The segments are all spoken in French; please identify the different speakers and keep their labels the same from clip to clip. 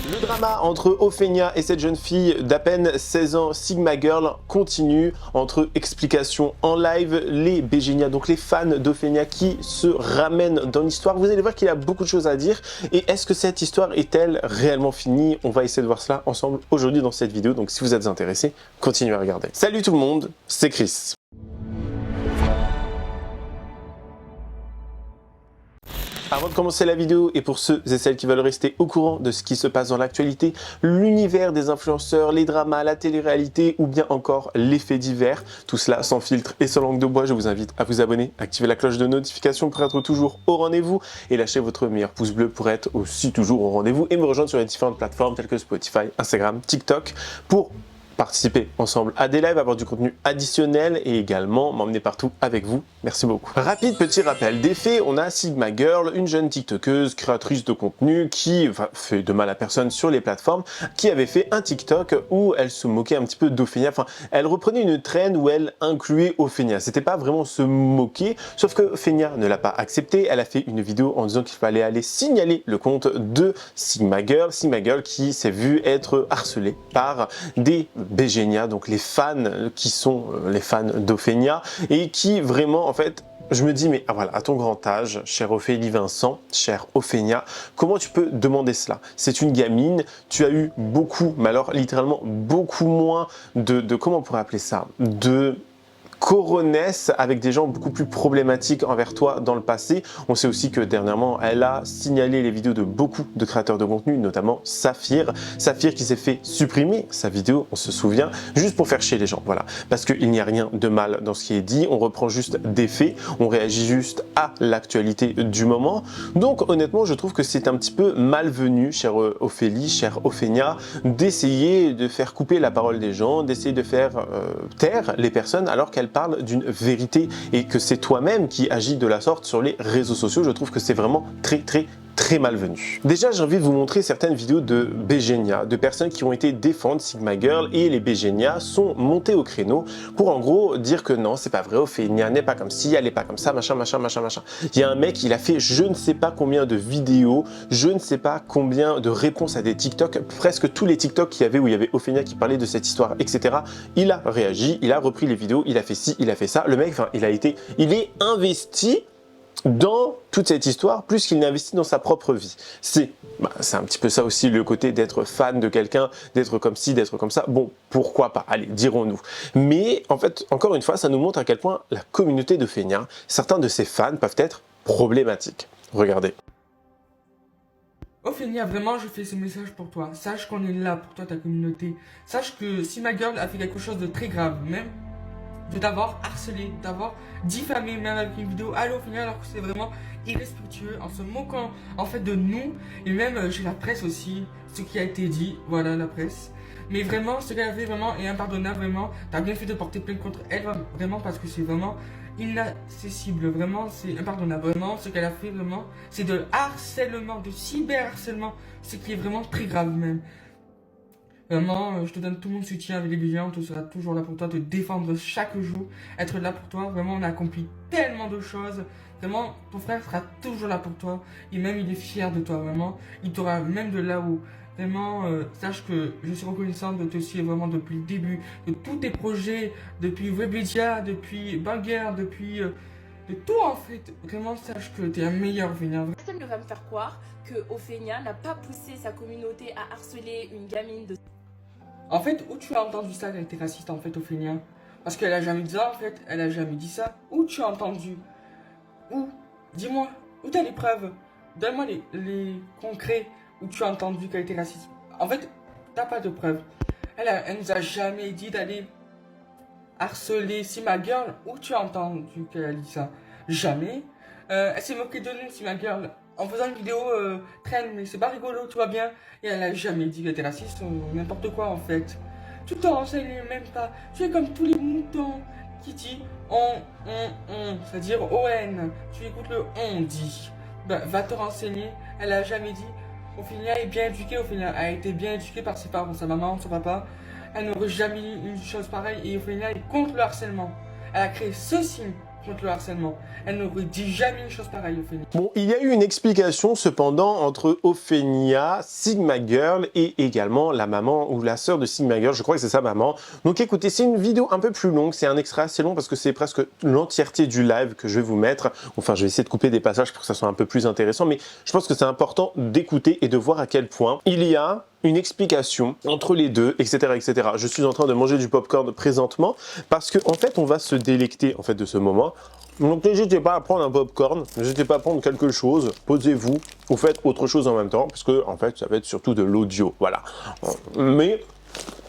Speaker 1: Le drama entre Ophénia et cette jeune fille d'à peine 16 ans, Sigma Girl, continue entre explications en live, les Bégénias, donc les fans d'Ophénia qui se ramènent dans l'histoire. Vous allez voir qu'il y a beaucoup de choses à dire. Et est-ce que cette histoire est-elle réellement finie? On va essayer de voir cela ensemble aujourd'hui dans cette vidéo. Donc si vous êtes intéressés, continuez à regarder. Salut tout le monde, c'est Chris. Avant de commencer la vidéo, et pour ceux et celles qui veulent rester au courant de ce qui se passe dans l'actualité, l'univers des influenceurs, les dramas, la télé-réalité ou bien encore les faits divers, tout cela sans filtre et sans langue de bois, je vous invite à vous abonner, activer la cloche de notification pour être toujours au rendez-vous et lâcher votre meilleur pouce bleu pour être aussi toujours au rendez-vous et me rejoindre sur les différentes plateformes telles que Spotify, Instagram, TikTok pour participer ensemble à des lives, avoir du contenu additionnel et également m'emmener partout avec vous. Merci beaucoup. Rapide petit rappel des faits, on a Sigma Girl, une jeune tiktokeuse, créatrice de contenu qui fait de mal à personne sur les plateformes, qui avait fait un TikTok où elle se moquait un petit peu d'Ophénia. Enfin, elle reprenait une trend où elle incluait Ophénia. C'était pas vraiment se moquer, sauf que Ophénia ne l'a pas accepté. Elle a fait une vidéo en disant qu'il fallait aller signaler le compte de Sigma Girl qui s'est vue être harcelée par des Bégénias, donc les fans qui sont les fans d'Ophénia et qui vraiment en fait je me dis mais voilà, à ton grand âge, chère Ophélie Vincent, chère Ophénia, comment tu peux demander cela? C'est une gamine, tu as eu beaucoup, mais alors littéralement beaucoup moins de comment on pourrait appeler ça, de coronesse avec des gens beaucoup plus problématiques envers toi dans le passé. On sait aussi que dernièrement, elle a signalé les vidéos de beaucoup de créateurs de contenu, notamment Saphir. Saphir qui s'est fait supprimer sa vidéo, on se souvient, juste pour faire chier les gens, voilà. Parce qu'il n'y a rien de mal dans ce qui est dit, on reprend juste des faits, on réagit juste à l'actualité du moment. Donc honnêtement, je trouve que c'est un petit peu malvenu, chère Ophélie, chère Ophénia, d'essayer de faire couper la parole des gens, d'essayer de faire taire les personnes alors qu'elles parle d'une vérité et que c'est toi-même qui agis de la sorte sur les réseaux sociaux. Je trouve que c'est vraiment très malvenu. Déjà, j'ai envie de vous montrer certaines vidéos de Bégénias, de personnes qui ont été défendre Sigma Girl et les Bégénias sont montés au créneau pour en gros dire que non, c'est pas vrai, Ophénia n'est pas comme ci, elle est pas comme ça, machin. Il y a un mec, il a fait je ne sais pas combien de vidéos, je ne sais pas combien de réponses à des TikTok, presque tous les TikTok qu'il y avait où il y avait Ophénia qui parlait de cette histoire, etc. Il a réagi, il a repris les vidéos, il a fait ci, il a fait ça. Le mec, enfin, il est investi dans toute cette histoire, plus qu'il n'investit dans sa propre vie. C'est un petit peu ça aussi le côté d'être fan de quelqu'un, d'être comme ci, d'être comme ça. Bon, pourquoi pas, allez, dirons-nous. Mais en fait, encore une fois, ça nous montre à quel point la communauté d'Ophénia, certains de ses fans peuvent être problématiques. Regardez.
Speaker 2: Ophénia, vraiment, je fais ce message pour toi. Sache qu'on est là pour toi, ta communauté. Sache que si ma girl a fait quelque chose de très grave, même de t'avoir harcelé, d'avoir diffamé même avec une vidéo à Ophénia alors que c'est vraiment irrespectueux, en se moquant en fait de nous et même chez la presse aussi, ce qui a été dit, voilà la presse. Mais vraiment, ce qu'elle a fait vraiment est impardonnable, vraiment. T'as bien fait de porter plainte contre elle, vraiment, parce que c'est vraiment inaccessible, vraiment, c'est impardonnable. Vraiment, ce qu'elle a fait, vraiment, c'est de harcèlement, de cyberharcèlement, ce qui est vraiment très grave même. Vraiment, je te donne tout mon soutien avec les Bégénias, on sera toujours là pour toi, te défendre chaque jour, être là pour toi. Vraiment, on a accompli tellement de choses. Vraiment, ton frère sera toujours là pour toi. Et même, il est fier de toi, vraiment. Il t'aura même de là-haut. Vraiment, sache que je suis reconnaissante de te suivre vraiment depuis le début, de tous tes projets, depuis Webedia, depuis Banger, depuis de tout en fait. Vraiment, sache que tu es un meilleur Ophénia.
Speaker 3: Personne ne va me faire croire que Ophénia n'a pas poussé sa communauté à harceler une gamine de...
Speaker 2: En fait, où tu as entendu ça qu'elle était raciste en fait, Ophénia? Parce qu'elle a jamais dit ça en fait, elle a jamais dit ça. Où tu as entendu? Où? Dis-moi, où t'as les preuves? Donne-moi les concrets où tu as entendu qu'elle était raciste. En fait, t'as pas de preuves. Elle nous a jamais dit d'aller harceler Sigma Girl. Où tu as entendu qu'elle a dit ça? Jamais. Elle s'est moquée de nous, Sigma Girl, en faisant une vidéo traîne, mais c'est pas rigolo, tu vois bien. Et elle a jamais dit qu'elle était raciste ou n'importe quoi en fait. Tu t'en renseignes même pas. Tu es comme tous les moutons qui dit on, c'est-à-dire ON. Tu écoutes le on dit. Ben, va te renseigner. Elle a jamais dit. Ophénia est bien éduquée, Ophénia a été bien éduquée par ses parents, sa maman, son papa. Elle n'aurait jamais dit une chose pareille et Ophénia est contre le harcèlement. Elle a créé ce signe contre le harcèlement. Elle n'aurait dit jamais une chose pareille, Ophénia.
Speaker 1: Bon, il y a eu une explication cependant entre Ophénia, Sigma Girl et également la maman ou la sœur de Sigma Girl, je crois que c'est sa maman. Donc écoutez, c'est une vidéo un peu plus longue, c'est un extrait assez long parce que c'est presque l'entièreté du live que je vais vous mettre. Enfin, je vais essayer de couper des passages pour que ça soit un peu plus intéressant, mais je pense que c'est important d'écouter et de voir à quel point il y a une explication entre les deux, etc., etc. Je suis en train de manger du popcorn présentement parce que en fait, on va se délecter en fait de ce moment. Donc n'hésitez pas à prendre un popcorn, n'hésitez pas à prendre quelque chose, posez-vous ou faites autre chose en même temps parce que en fait, ça va être surtout de l'audio, voilà. Mais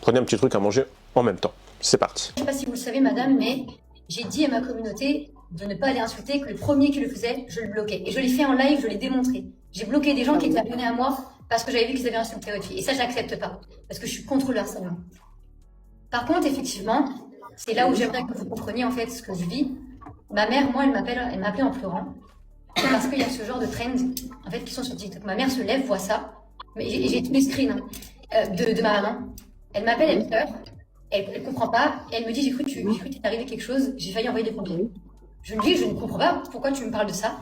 Speaker 1: prenez un petit truc à manger en même temps. C'est parti.
Speaker 4: Je ne sais pas si vous le savez, madame, mais j'ai dit à ma communauté de ne pas aller insulter, que le premier qui le faisait, je le bloquais. Et je l'ai fait en live, je l'ai démontré. J'ai bloqué des gens qui étaient abonnés à moi parce que j'avais vu qu'ils avaient insulté votre fille. Et ça, je n'accepte pas, parce que je suis contre le harcèlement. Par contre, effectivement, c'est là où j'aimerais que vous compreniez en fait ce que je vis. Ma mère, moi, elle m'appelait en pleurant. Parce qu'il y a ce genre de trends, en fait, qui sont sur TikTok. Ma mère se lève, voit ça. Mais j'ai tous les screens de ma maman. Elle m'appelle, elle pleure. Elle comprend pas. Et elle me dit, j'ai cru qu'il t'est arrivé quelque chose. J'ai failli envoyer des pompiers. Je lui dis, je ne comprends pas. Pourquoi tu me parles de ça?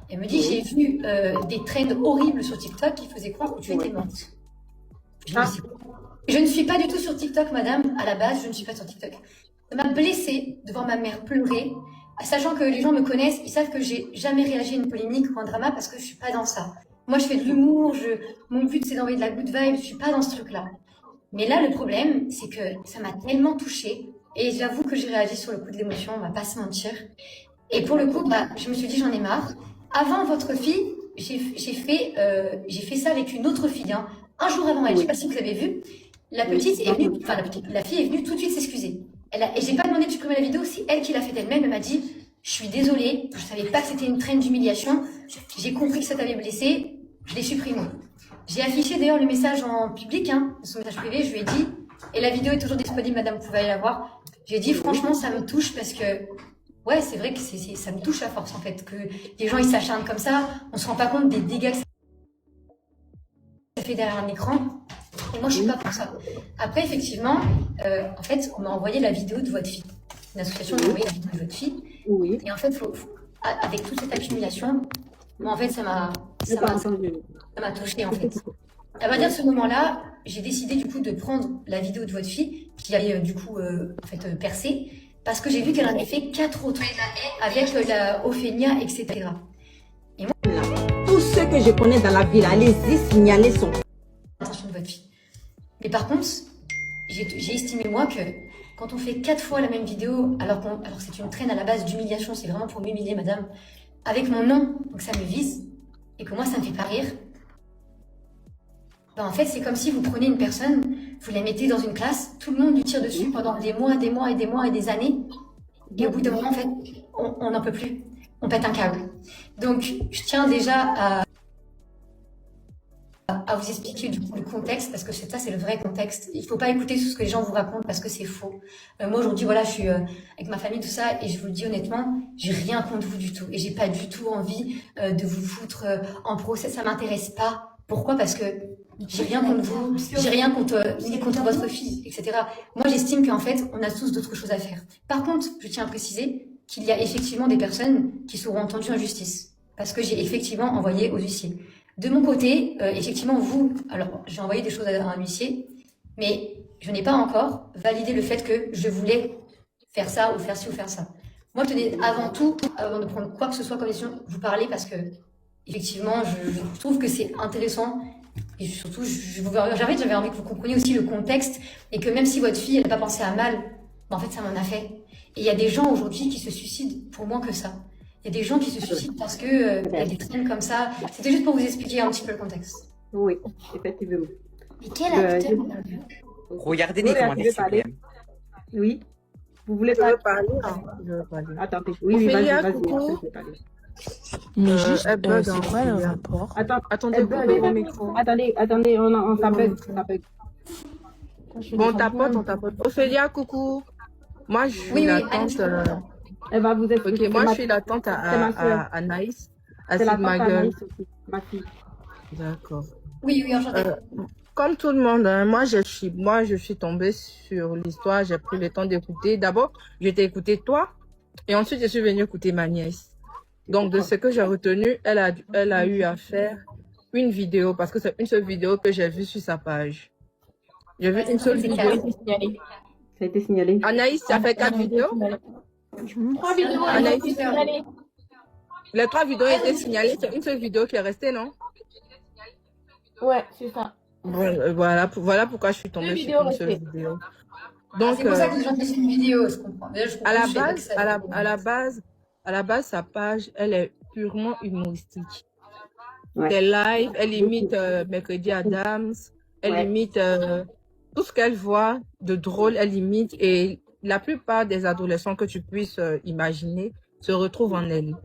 Speaker 4: Elle me dit, j'ai vu des trends horribles sur TikTok qui faisaient croire que tu étais morte. Je ne suis pas du tout sur TikTok, madame. À la base, je ne suis pas sur TikTok. Ça m'a blessée de voir ma mère pleurer. Sachant que les gens me connaissent, ils savent que j'ai jamais réagi à une polémique ou un drama parce que je suis pas dans ça. Moi, je fais de l'humour, mon but c'est d'envoyer de la good vibe, je suis pas dans ce truc-là. Mais là, le problème, c'est que ça m'a tellement touchée et j'avoue que j'ai réagi sur le coup de l'émotion, on va pas se mentir. Et pour le coup, je me suis dit, j'en ai marre. Avant votre fille, j'ai fait ça avec une autre fille, hein. Un jour avant elle, je sais pas si vous avez vu, la petite est venue, enfin la fille est venue tout de suite s'excuser. Et j'ai pas demandé de supprimer la vidéo, c'est elle qui l'a fait elle-même. Elle m'a dit, je suis désolée, je savais pas que c'était une traîne d'humiliation, j'ai compris que ça t'avait blessé, je l'ai supprimé. J'ai affiché d'ailleurs le message en public, hein, son message privé, je lui ai dit, et la vidéo est toujours disponible, madame, vous pouvez aller la voir. J'ai dit, franchement, ça me touche parce que, ouais, c'est vrai que ça me touche à force en fait, que les gens ils s'acharnent comme ça, on se rend pas compte des dégâts que ça fait derrière un écran. Et moi, je suis pas pour ça. Après, effectivement, en fait, on m'a envoyé la vidéo de votre fille. Une association m'a envoyé la vidéo de votre fille.
Speaker 5: Oui.
Speaker 4: Et en fait, avec toute cette accumulation, moi, en fait, ça m'a touchée, en fait. À vrai dire, ce moment-là, j'ai décidé, du coup, de prendre la vidéo de votre fille, qui avait, du coup, en fait, percé, parce que j'ai vu qu'elle en avait fait 4 autres, avec la Ophénia, etc. Et moi,
Speaker 5: Tous ceux que je connais dans la ville, allez-y, signalez son
Speaker 4: attention de votre fille. Mais par contre, j'ai estimé moi que quand on fait 4 fois la même vidéo, alors que c'est une traîne à la base d'humiliation, c'est vraiment pour m'humilier, madame, avec mon nom, donc ça me vise, et que moi ça me fait pas rire. En fait, c'est comme si vous prenez une personne, vous la mettez dans une classe, tout le monde lui tire dessus pendant des mois, des mois et des mois et des années, et au bout d'un moment, en fait, on n'en peut plus, on pète un câble. Donc, je tiens déjà à vous expliquer du coup le contexte, parce que ça c'est le vrai contexte. Il faut pas écouter tout ce que les gens vous racontent parce que c'est faux. Moi aujourd'hui voilà, je suis avec ma famille tout ça et je vous le dis honnêtement, j'ai rien contre vous du tout et j'ai pas du tout envie de vous foutre en procès, ça m'intéresse pas. Pourquoi? Parce que j'ai rien contre vous, j'ai rien ni contre votre fille, etc. Moi j'estime qu'en fait on a tous d'autres choses à faire. Par contre, je tiens à préciser qu'il y a effectivement des personnes qui seront entendues en justice parce que j'ai effectivement envoyé aux huissiers. De mon côté, effectivement, alors j'ai envoyé des choses à un huissier, mais je n'ai pas encore validé le fait que je voulais faire ça ou faire ci ou faire ça. Moi, tenez, avant tout, avant de prendre quoi que ce soit comme décision, vous parler parce que, effectivement, je trouve que c'est intéressant et surtout, j'avais envie que vous compreniez aussi le contexte et que même si votre fille, elle n'a pas pensé à mal, en fait, ça m'en a fait. Et il y a des gens aujourd'hui qui se suicident pour moins que ça. Il y a des gens qui se suicident parce que il y a des traînes comme ça. C'était juste pour vous expliquer un petit peu le contexte.
Speaker 5: Oui, effectivement.
Speaker 4: Mais quel acteur
Speaker 6: Regardez les commentaires, s'il vous plaît.
Speaker 5: Oui. Vous voulez parler? Attendez. Oui, vas-y, coucou.
Speaker 7: Mais juste,
Speaker 5: elle bug,
Speaker 7: c'est quoi le rapport?
Speaker 5: Attendez, mon micro. Attendez, on s'appelle.
Speaker 7: Bon, on tapote.
Speaker 8: Ophélia, coucou. Moi, je suis la tante.
Speaker 5: Elle va vous expliquer.
Speaker 8: Ok, moi, je suis la tante à Naïs, à
Speaker 5: C'est la
Speaker 8: Sigma
Speaker 5: tante
Speaker 8: Girl.
Speaker 5: Anaïs aussi, ma fille.
Speaker 8: D'accord.
Speaker 4: Oui, enchantée.
Speaker 8: Comme tout le monde, hein, moi, je suis tombée sur l'histoire, j'ai pris le temps d'écouter. D'abord, je t'ai écouté toi, Et ensuite, je suis venue écouter ma nièce. Donc, de ce que j'ai retenu, elle a eu à faire une vidéo, parce que c'est une seule vidéo que j'ai vue sur sa page. J'ai vu une seule vidéo.
Speaker 5: Ça a été signalé.
Speaker 8: Anaïs, tu as fait 4 vidéos?
Speaker 3: 3 vidéos ont
Speaker 8: Anaïs,
Speaker 3: été signalées.
Speaker 8: les 3 vidéos ont été signalées, c'est une seule vidéo qui est restée, non?
Speaker 5: Ouais, c'est ça.
Speaker 8: Bon, voilà pourquoi je suis tombée sur une seule vidéo. Donc,
Speaker 4: C'est pour ça que les gens disent une vidéo, je comprends. Déjà, je comprends
Speaker 8: à la base, sa page, elle est purement humoristique.
Speaker 5: Ouais.
Speaker 8: Des lives, elle imite Mercredi Adams, elle imite tout ce qu'elle voit de drôle, elle imite, et la plupart des adolescents que tu puisses imaginer se retrouvent en elle.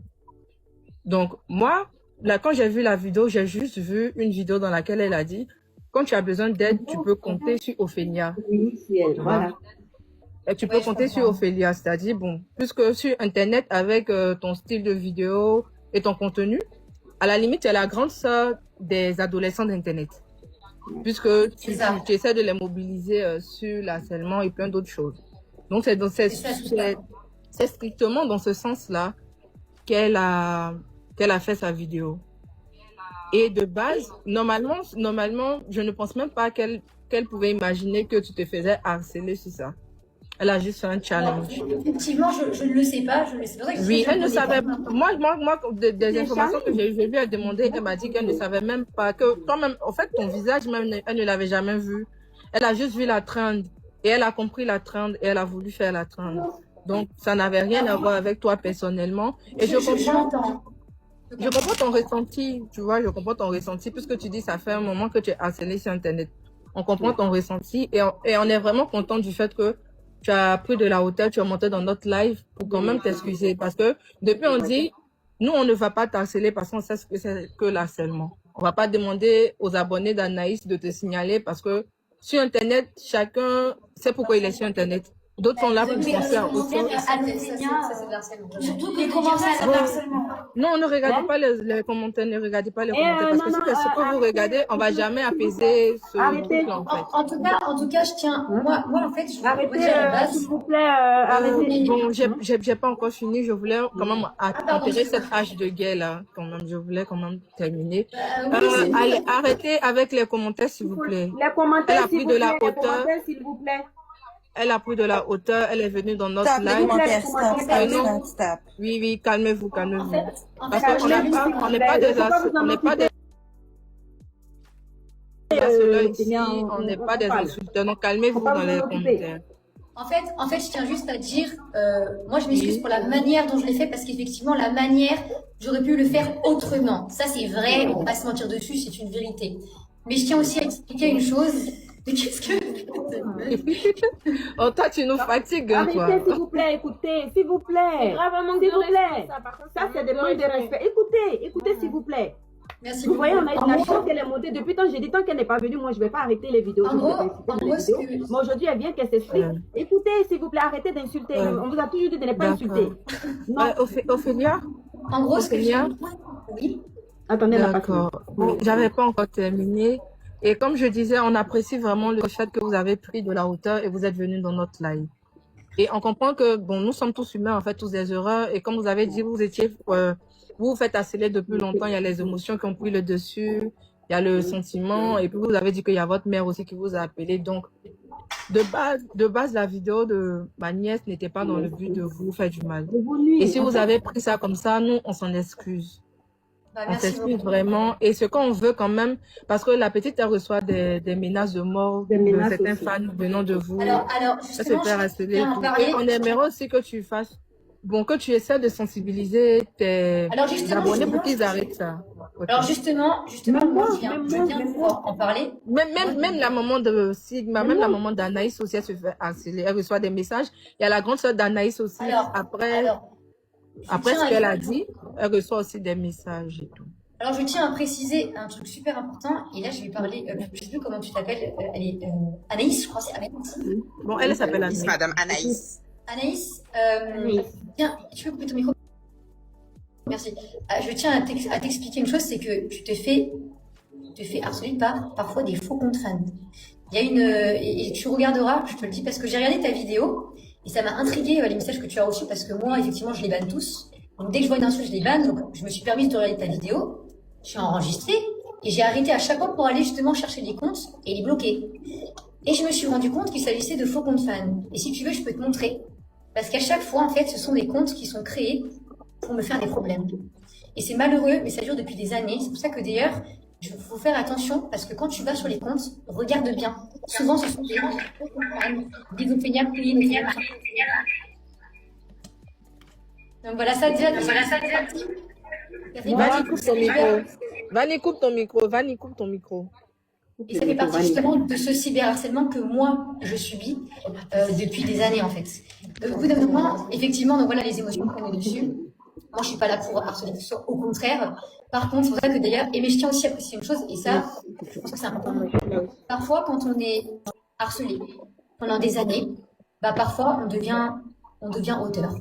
Speaker 8: Donc, moi, là, quand j'ai vu la vidéo, j'ai juste vu une vidéo dans laquelle elle a dit, quand tu as besoin d'aide, tu peux compter sur Ophélia.
Speaker 5: Oui, c'est elle, voilà.
Speaker 8: Et tu peux compter sur Ophélia, c'est-à-dire, bon, puisque sur Internet, avec ton style de vidéo et ton contenu, à la limite, tu es la grande sœur des adolescents d'Internet. Puisque tu essaies de les mobiliser sur l'harcèlement et plein d'autres choses. Donc, c'est strictement dans ce sens-là qu'elle a fait sa vidéo. Et de base, normalement, je ne pense même pas qu'elle pouvait imaginer que tu te faisais harceler sur ça. Elle a juste fait un challenge.
Speaker 4: Effectivement, je ne le sais pas. C'est pour ça que
Speaker 8: oui, elle ne savait pas. Moi, des informations que j'ai vues, elle demandait, elle m'a dit qu'elle ne savait même pas que, quand même, en fait, ton visage, même, elle ne l'avait jamais vu. Elle a juste vu la trend. Et elle a compris la trend et elle a voulu faire la trend. Donc, ça n'avait rien à voir avec toi personnellement. Et je comprends ton ressenti, tu vois, je comprends ton ressenti, puisque tu dis ça fait un moment que tu es harcelé sur Internet. On comprend ton ressenti et on est vraiment content du fait que tu as pris de la hauteur, tu es monté dans notre live pour quand même t'excuser. Parce que depuis, on dit, nous, on ne va pas t'harceler parce qu'on sait ce que c'est que l'harcèlement. On va pas demander aux abonnés d'Anaïs de te signaler parce que sur Internet, chacun sait pourquoi il est sur Internet. D'autres sont là pour penser à autre chose.
Speaker 3: Surtout les commentaires, c'est de l'harcèlement.
Speaker 8: Non, ne regardez pas les commentaires, ne regardez pas les commentaires. Parce que ce que vous regardez, on va jamais apaiser ce truc-là, en fait.
Speaker 4: En tout cas, je tiens, moi, en fait, je
Speaker 5: Arrêtez, s'il vous plaît, arrêtez.
Speaker 8: Bon, j'ai pas encore fini. Je voulais quand même enterrer cette hache de guerre là. Quand même, je voulais quand même terminer. Allez, arrêtez avec les commentaires, s'il vous plaît.
Speaker 5: Les commentaires,
Speaker 8: s'il
Speaker 5: vous plaît.
Speaker 8: Elle a pris de la hauteur, elle est venue dans notre
Speaker 6: Stop, les
Speaker 8: live.
Speaker 6: commentaires, stop.
Speaker 8: Oui, calmez-vous. Parce qu'on n'est pas des harceleurs ici, on n'est pas des insulteurs, donc calmez-vous dans les commentaires.
Speaker 4: En fait, je tiens juste à dire, moi je m'excuse pour la manière dont je l'ai fait, parce qu'effectivement, la manière, j'aurais pu le faire autrement. Ça, c'est vrai, on va pas se mentir dessus, c'est une vérité. Mais je tiens aussi à expliquer une chose. Mais qu'est-ce que...
Speaker 8: Oh, toi, tu nous fatigues, toi.
Speaker 5: Arrêtez, s'il vous plaît, écoutez, s'il vous plaît. S'il vous plaît. Ça, c'est des points de respect. Écoutez, s'il vous plaît.
Speaker 4: Merci
Speaker 5: vous
Speaker 4: beaucoup.
Speaker 5: voyez, on a la chance qu'elle est montée. Depuis tant, j'ai dit, tant qu'elle n'est pas venue, moi, je ne vais pas arrêter les vidéos. Mais aujourd'hui, elle vient qu'elle s'explique. Écoutez, s'il vous plaît, arrêtez d'insulter. On vous a toujours dit de ne pas insulter.
Speaker 8: Ophélia?
Speaker 4: En gros,
Speaker 8: Ophélia?
Speaker 4: Oui.
Speaker 5: Attendez,
Speaker 8: d'accord. J'avais pas encore terminé. Et comme je disais, on apprécie vraiment le fait que vous avez pris de la hauteur et vous êtes venu dans notre live. Et on comprend que, bon, nous sommes tous humains, en fait, tous des erreurs. Et comme vous avez dit, vous vous faites harceler depuis longtemps. Il y a les émotions qui ont pris le dessus. Il y a le sentiment. Et puis, vous avez dit qu'il y a votre mère aussi qui vous a appelé. Donc, de base, la vidéo de ma nièce n'était pas dans le but de vous faire du mal. Et si vous avez pris ça comme ça, nous, on s'en excuse. On s'excuse vraiment. Et ce qu'on veut quand même, parce que la petite, elle reçoit des menaces de mort de certains fans venant de vous.
Speaker 4: Alors justement,
Speaker 8: et on aimerait aussi que tu fasses, que tu essaies de sensibiliser tes abonnés pour qu'ils arrêtent ça. Okay.
Speaker 4: Alors justement, moi, je viens pouvoir en parler.
Speaker 8: Même la maman de Sigma, même la maman d'Anaïs aussi, elle se fait harceler. Elle reçoit des messages. Il y a la grande sœur d'Anaïs aussi. Après ce qu'elle a dit, elle reçoit aussi des messages et tout.
Speaker 4: Alors, je tiens à préciser un truc super important. Et là, je vais parler, je ne sais plus comment tu t'appelles. Elle est Anaïs, je crois, c'est Anaïs.
Speaker 8: Bon, elle s'appelle Anaïs.
Speaker 6: Madame Anaïs.
Speaker 4: Anaïs, tiens, tu peux couper ton micro? Merci. Je tiens à t'expliquer une chose, c'est que tu te fais harceler par parfois des faux comptes fans. Il y a et tu regarderas, je te le dis, parce que j'ai regardé ta vidéo. Et ça m'a intrigué les messages que tu as reçus parce que moi, effectivement, je les banne tous. Donc dès que je vois une insulte, je les banne. Donc je me suis permise de regarder ta vidéo, je suis enregistrée et j'ai arrêté à chaque fois pour aller justement chercher des comptes et les bloquer. Et je me suis rendu compte qu'il s'agissait de faux comptes fans. Et si tu veux, je peux te montrer. Parce qu'à chaque fois, en fait, ce sont des comptes qui sont créés pour me faire des problèmes. Et c'est malheureux, mais ça dure depuis des années. C'est pour ça que d'ailleurs, il faut faire attention parce que quand tu vas sur les comptes, regarde bien. Souvent, ce sont des gens des opinions clean. Donc voilà, ça déjà.
Speaker 8: Vanny, coupe ton micro. Vanny, coupe ton micro. Vanny, coupe ton micro.
Speaker 4: Et ça fait partie justement de ce cyberharcèlement que moi, je subis depuis des années en fait. Au bout d'un moment, effectivement, donc voilà les émotions qu'on est dessus. Moi, je suis pas là pour harceler tout ça, au contraire. Par contre, c'est pour ça que d'ailleurs, et mais je tiens aussi à préciser une chose, et ça, je pense que c'est important. Parfois, quand on est harcelé pendant des années, bah parfois on devient auteur.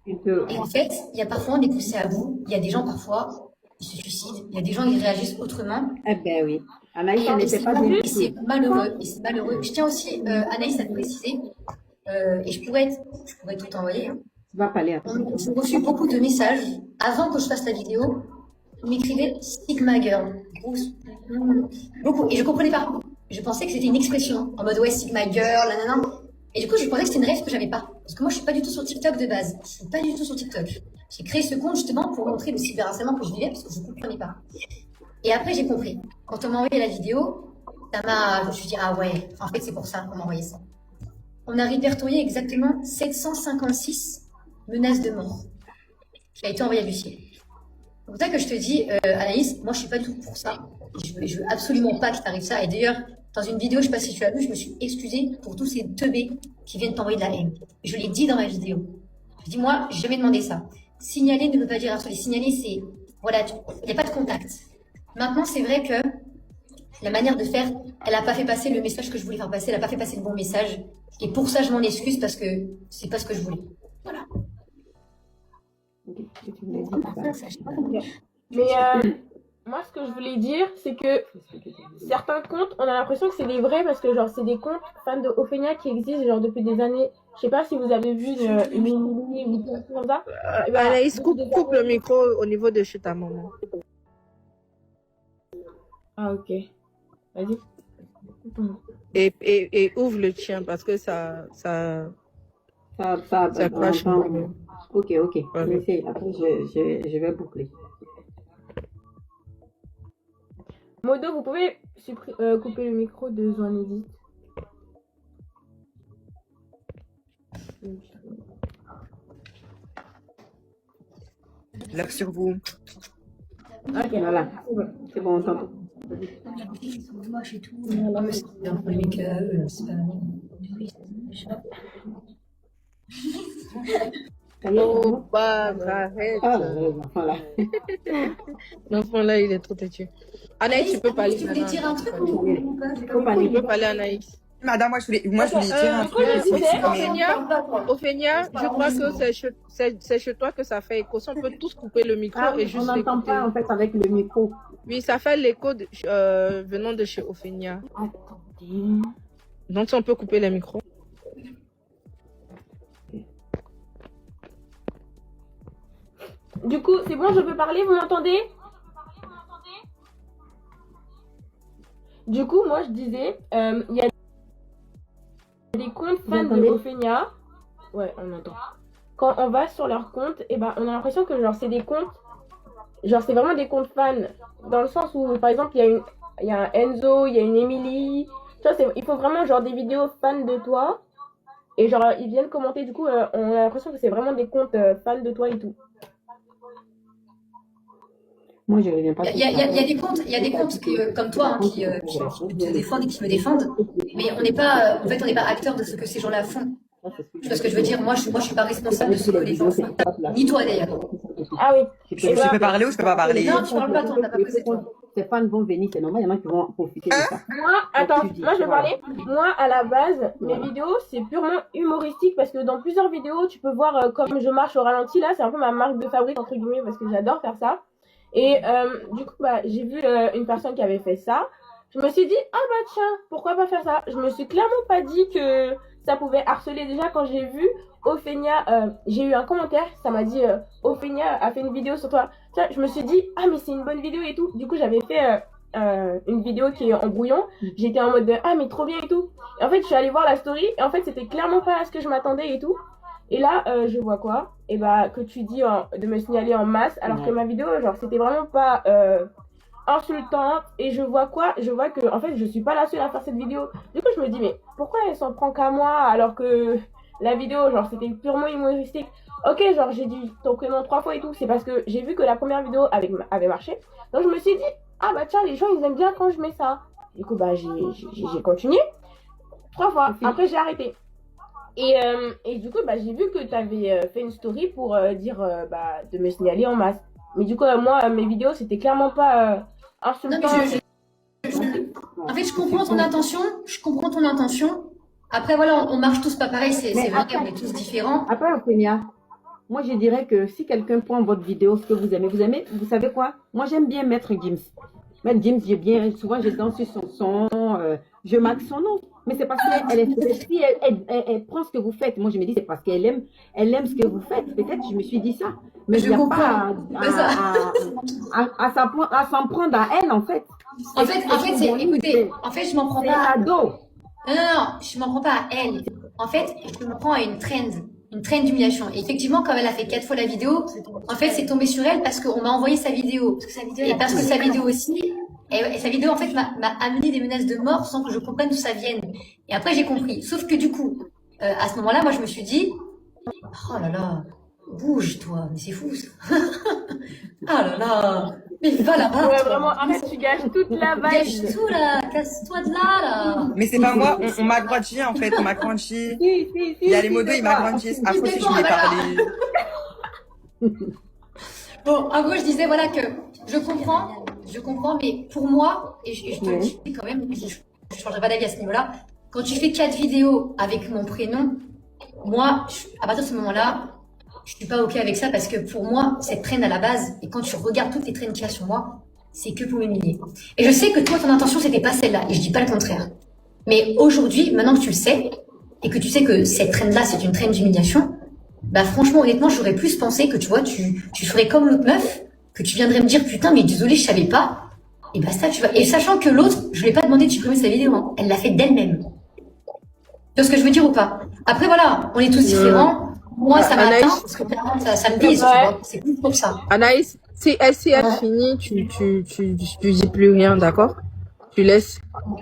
Speaker 4: Et en fait, il y a parfois on est poussé à bout. Il y a des gens parfois, ils se suicident. Il y a des gens qui réagissent autrement.
Speaker 5: Eh ben oui. Anaïs, elle n'était pas bien.
Speaker 4: Et c'est malheureux. Et c'est malheureux. Je tiens aussi, Anaïs, à te préciser, et je pourrais tout envoyer. Hein.
Speaker 5: Va parler.
Speaker 4: J'ai reçu beaucoup de messages avant que je fasse la vidéo. Ils m'écrivaient Sigma Girl. Beaucoup. Et je comprenais pas. Je pensais que c'était une expression. En mode ouais, Sigma Girl, nanana. Et du coup, je pensais que c'était une rêve que j'avais pas. Parce que moi, je suis pas du tout sur TikTok de base. Je suis pas du tout sur TikTok. J'ai créé ce compte justement pour montrer le cyberharcèlement que je vivais parce que je comprenais pas. Et après, j'ai compris. Quand on m'a envoyé la vidéo, je me suis dit, ah ouais, en fait, c'est pour ça qu'on m'a envoyé ça. On a répertorié exactement 756 menaces de mort qui a été envoyée à l'huissier. C'est pour ça que je te dis, Anaïs, moi, je suis pas du tout pour ça. Je veux absolument pas qu'il t'arrive ça. Et d'ailleurs, dans une vidéo, je sais pas si tu as vu, je me suis excusée pour tous ces teubés qui viennent t'envoyer de la haine. Je l'ai dit dans ma vidéo. Je dis, moi, j'ai jamais demandé ça. Signaler ne veut pas dire harceler. Signaler, c'est, voilà, il n'y a pas de contact. Maintenant, c'est vrai que la manière de faire, elle n'a pas fait passer le message que je voulais faire passer, elle n'a pas fait passer le bon message. Et pour ça, je m'en excuse parce que c'est pas ce que je voulais. Voilà.
Speaker 5: Mais moi, ce que je voulais dire, c'est que certains comptes, on a l'impression que c'est des vrais parce que genre c'est des comptes fans de Ophénia qui existent genre depuis des années. Je sais pas si vous avez vu une mini ou quelque chose comme ça.
Speaker 8: Anaïs, coupe le micro au niveau de chez ta maman.
Speaker 5: Ah ok. Vas-y.
Speaker 8: Et ouvre le tien parce que ça crache.
Speaker 5: Ok.
Speaker 8: Ouais.
Speaker 5: Après, je vais boucler. Modo, vous pouvez couper le micro de Zoanedit.
Speaker 6: Là sur vous.
Speaker 5: Ok, voilà. C'est bon, on t'entend.
Speaker 4: Moche et tout. Non, mais c'est un problème que c'est pas
Speaker 8: Oh, bah, arrête.
Speaker 5: Ah, l'enfant là.
Speaker 8: L'enfant là, il est trop têtu. Anaïs, tu peux parler.
Speaker 4: Tu voulais dire un truc ou pas?
Speaker 8: Tu peux parler, Anaïs.
Speaker 6: Madame, moi je voulais dire un truc.
Speaker 8: Ophénia, je crois que c'est chez toi que ça fait écho. Si on peut tous couper le micro et juste
Speaker 5: on n'entend pas en fait avec le micro.
Speaker 8: Oui, ça fait l'écho venant de chez Ophénia.
Speaker 5: Attendez.
Speaker 8: Donc si on peut couper les micros.
Speaker 5: Du coup, c'est bon, je peux parler, vous m'entendez? Du coup, moi je disais, il y a des comptes fans de Ophénia. Ouais, on entend. Quand on va sur leur compte, et ben on a l'impression que genre c'est des comptes, genre c'est vraiment des comptes fans, dans le sens où par exemple il y a un Enzo, il y a une Emily. Tu vois, il faut vraiment genre des vidéos fans de toi. Et genre ils viennent commenter, du coup on a l'impression que c'est vraiment des comptes fans de toi et tout.
Speaker 9: Moi, je reviens pas.
Speaker 4: Il y a des comptes comme toi hein, qui te défendent et qui me défendent, mais on n'est pas, en fait, on n'est pas acteur de ce que ces gens-là font. Tu vois ce que je veux dire? Moi, je suis pas responsable de ce que les gens font. Ni toi d'ailleurs.
Speaker 5: Ah oui.
Speaker 6: Je peux parler ou je peux pas parler?
Speaker 4: Non, tu parles pas, t'as pas posé toi.
Speaker 9: Ces fans vont venir, c'est normal, il y en a qui vont profiter de ça.
Speaker 5: Moi je vais parler. Moi, à la base, mes vidéos, c'est purement humoristique parce que dans plusieurs vidéos, tu peux voir comme je marche au ralenti. Là, c'est un peu ma marque de fabrique, entre guillemets, parce que j'adore faire ça. Et du coup, j'ai vu une personne qui avait fait ça. Je me suis dit, ah bah tiens, pourquoi pas faire ça? Je me suis clairement pas dit que ça pouvait harceler. Déjà, quand j'ai vu Ophénia, j'ai eu un commentaire, ça m'a dit Ophénia a fait une vidéo sur toi. Tu vois, je me suis dit, ah, mais c'est une bonne vidéo et tout. Du coup, j'avais fait une vidéo qui est en brouillon. J'étais en mode, ah, mais trop bien et tout. Et en fait, je suis allée voir la story et en fait, c'était clairement pas à ce que je m'attendais et tout. Et là, je vois quoi? Et bah, que tu dis de me signaler en masse, alors que ma vidéo, genre, c'était vraiment pas insultante. Et je vois quoi? Je vois que, en fait, je suis pas la seule à faire cette vidéo. Du coup, je me dis, mais pourquoi elle s'en prend qu'à moi, alors que la vidéo, genre, c'était purement humoristique? Ok, genre, j'ai dit ton prénom 3 fois et tout. C'est parce que j'ai vu que la première vidéo avait marché. Donc, je me suis dit, ah bah tiens, les gens, ils aiment bien quand je mets ça. Du coup, bah, j'ai continué 3 fois. Après, j'ai arrêté. Et du coup, bah, j'ai vu que tu avais fait une story pour dire bah, de me signaler en masse. Mais du coup, moi, mes vidéos, c'était clairement pas insultant.
Speaker 4: En fait, je comprends ton intention. Je comprends ton intention. Après, voilà, on marche tous pas pareil. C'est vrai, on est tous différents.
Speaker 9: Après, Ophénia, moi, je dirais que si quelqu'un prend votre vidéo, ce que vous aimez, vous savez quoi? Moi, j'aime bien Maître Gims. Maître Gims, souvent, je danse sur son son, je marque son nom. Mais c'est parce si elle prend ce que vous faites. Moi, je me dis, c'est parce qu'elle aime ce que vous faites. Peut-être, je me suis dit ça. Mais il n'y a pas à s'en prendre à elle, en fait.
Speaker 4: En fait, écoutez, en fait, je m'en prends pas.
Speaker 9: C'est ado.
Speaker 4: Non, je m'en prends pas à elle. En fait, je me prends à une trend d'humiliation. Et effectivement, comme elle a fait 4 fois la vidéo, en fait, c'est tombé sur elle parce qu'on m'a envoyé sa vidéo. Et parce que sa vidéo aussi, et sa vidéo, en fait, m'a amené des menaces de mort sans que je comprenne d'où ça vienne. Et après, j'ai compris. Sauf que du coup, à ce moment-là, moi, je me suis dit, oh là là, bouge, toi, mais c'est fou, ça. Ah là là, mais va là-bas.
Speaker 5: Ouais, vraiment, arrête, tu gâches toute la vibe.
Speaker 4: Gâche tout, là, casse-toi de là.
Speaker 6: Mais c'est pas moi, on m'a grandi, en fait, on m'a grandi. Il y a les modos, il m'a grandi. Après, si je voulais parler.
Speaker 4: Bon, en gros, je disais, voilà, que je comprends, mais pour moi, et je te le dis quand même, je ne changerai pas d'avis à ce niveau-là, quand tu fais 4 vidéos avec mon prénom, moi, à partir de ce moment-là, je suis pas OK avec ça parce que pour moi, cette traîne à la base, et quand tu regardes toutes les traînes qu'il y a sur moi, c'est que pour m'humilier. Et je sais que toi, ton intention, c'était pas celle-là, et je dis pas le contraire. Mais aujourd'hui, maintenant que tu le sais, et que tu sais que cette traîne-là, c'est une traîne d'humiliation, bah franchement, honnêtement, j'aurais plus pensé que tu vois, tu ferais comme l'autre meuf, que tu viendrais me dire putain, mais désolé, je savais pas, et basta, tu vois. Et sachant que l'autre, je lui ai pas demandé de supprimer sa vidéo, hein. Elle l'a fait d'elle-même. Tu vois ce que je veux dire ou pas? Après, voilà, on est tous différents. Moi, ça m'atteint, parce que clairement, ça me bise, tu vois. C'est plus comme ça.
Speaker 8: Anaïs, si elle finit, tu dis plus rien, d'accord? Tu laisses.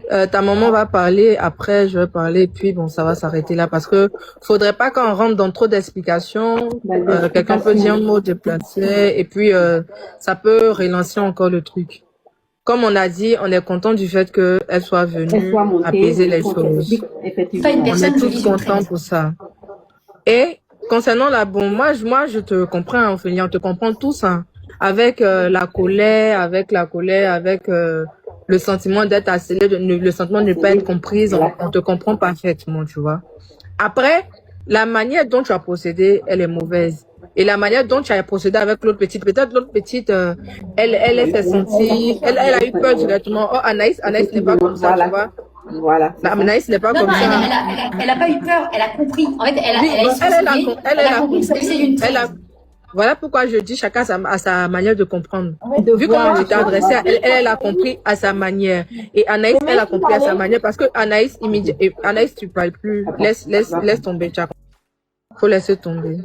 Speaker 8: Ta maman va parler, après je vais parler, et puis bon, ça va s'arrêter là, parce que faudrait pas qu'on rentre dans trop d'explications. Quelqu'un peut dire un mot déplacé, et puis ça peut relancer encore le truc. Comme on a dit, on est content du fait qu'elle soit venue apaiser les choses. On est tous contents pour ça. Et concernant moi je te comprends, Ophélia, on te comprend tous, hein, avec la colère, avec le sentiment d'être harcelé, le sentiment de ne pas être comprise, on te comprend parfaitement, tu vois. Après, la manière dont tu as procédé, elle est mauvaise. Et la manière dont tu as procédé avec l'autre petite, peut-être l'autre petite, elle s'est sentie, elle a eu peur directement. Oh, Anaïs n'est pas comme ça, tu vois.
Speaker 9: Voilà.
Speaker 8: Anaïs n'est pas
Speaker 4: Non,
Speaker 8: comme
Speaker 4: non,
Speaker 8: ça.
Speaker 4: elle a pas eu peur, elle a compris. En fait, elle a compris ce que c'est une traîne.
Speaker 8: Voilà pourquoi je dis chacun a sa manière de comprendre. Vu comment je t'ai adressé à elle, elle a compris à sa manière. Et Anaïs, elle a compris à sa manière parce que Anaïs, tu parles plus. Laisse tomber, faut laisser tomber.